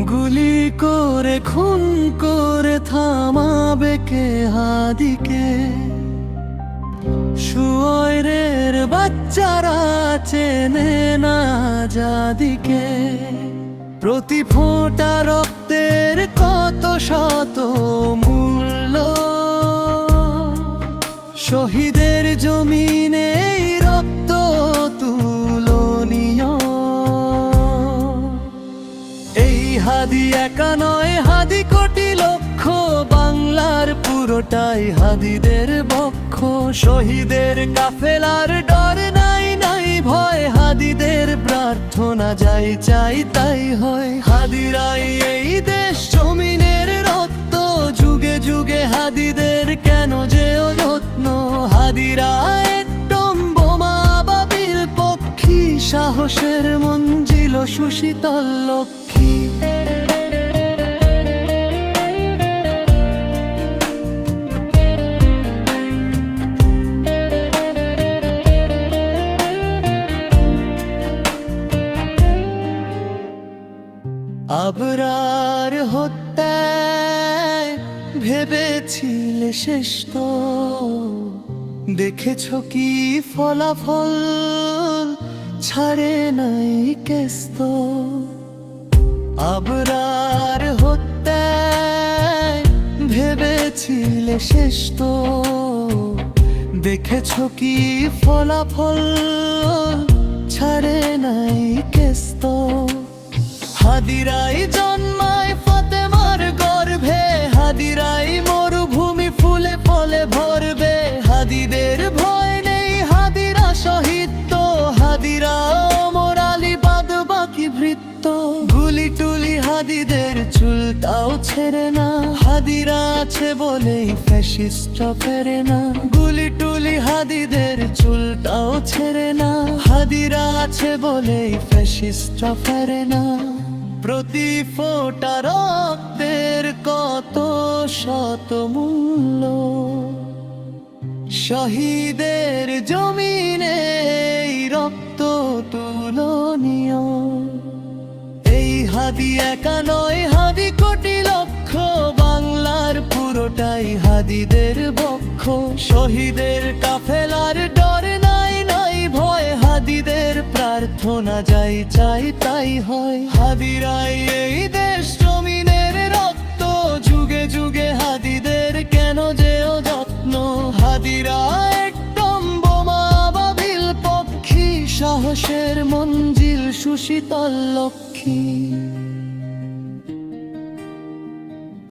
গুলি করে খুন করে থামাবে কে হাদিকে? শুয়োরের বাচ্চারা চেনে না আজাদিকে। প্রতি ফোঁটা রক্তের কত শত মূল্য, শহীদের জমিনে এই রক্ত তুলনীয়। এই হাদি একা নয়, হাদি কোটি লক্ষ, বাংলার পুরোটাই হাদিদের বক্ষ। শহীদের কাফেলার ডর নাই, নাই ভয়, হাদিদের প্রার্থনা যাই চাই তাই হয়। হাদিরাই এই দেশ জমিনের রক্ত, যুগে যুগে হাদিদের কেন যে যত্ন। হাদিরা একদম বোমা বাবিল পক্ষী, সাহসের মঞ্জিল সুশীতল লক্ষ্মী। আবরার হত্যায় ভেবেছিলে শেষ তো, দেখেছ কি ফলাফল, ছাড়ে নাই কেস্ত। আবরার হত্যায় ভেবেছিলে শেষ তো, দেখেছ কি ফলাফল, ছাড়ে নাই কেস্ত। হাদিরাই জন্মায় ফাতেমার গর্ভে, হাদিরাই মরুভূমি ফুলে ফলে ভরবে। হাদিদের ভয় নেই, হাদিরা শহীদ তো, হাদিরা অমর আলী বাদ বাকি ভৃত্য। গুলি টুলি হাদিদের চুলটাও ছেড়ে না, হাদিরা আছে বলেই ফ্যাসিস্ট ফেরে না। গুলি টুলি হাদিদের চুলটাও ছেড়ে না, হাদিরা আছে বলেই ফ্যাসিস্ট ফেরে না। প্রতি ফোঁটা রক্তের কত শত মূল্য, শহীদের জমিনে এই রক্ত তুলনীয়। এই হাদি একা নয়, হাদি কোটি লক্ষ, বাংলার পুরোটাই হাদিদের বক্ষ। শহীদের কাফেলার ডর নাই, নাই ভয়, হাদিদের প্রার্থনা যাই চাই তাই হয়। হাদিরাই এই দেশ জমিনের রক্ত, যুগে যুগে হাদিদের কেন যে যত্ন। হাদিরা একদম বোমা বাবিল পক্ষী, সাহসের মঞ্জিল সুশীতল লক্ষ্মী।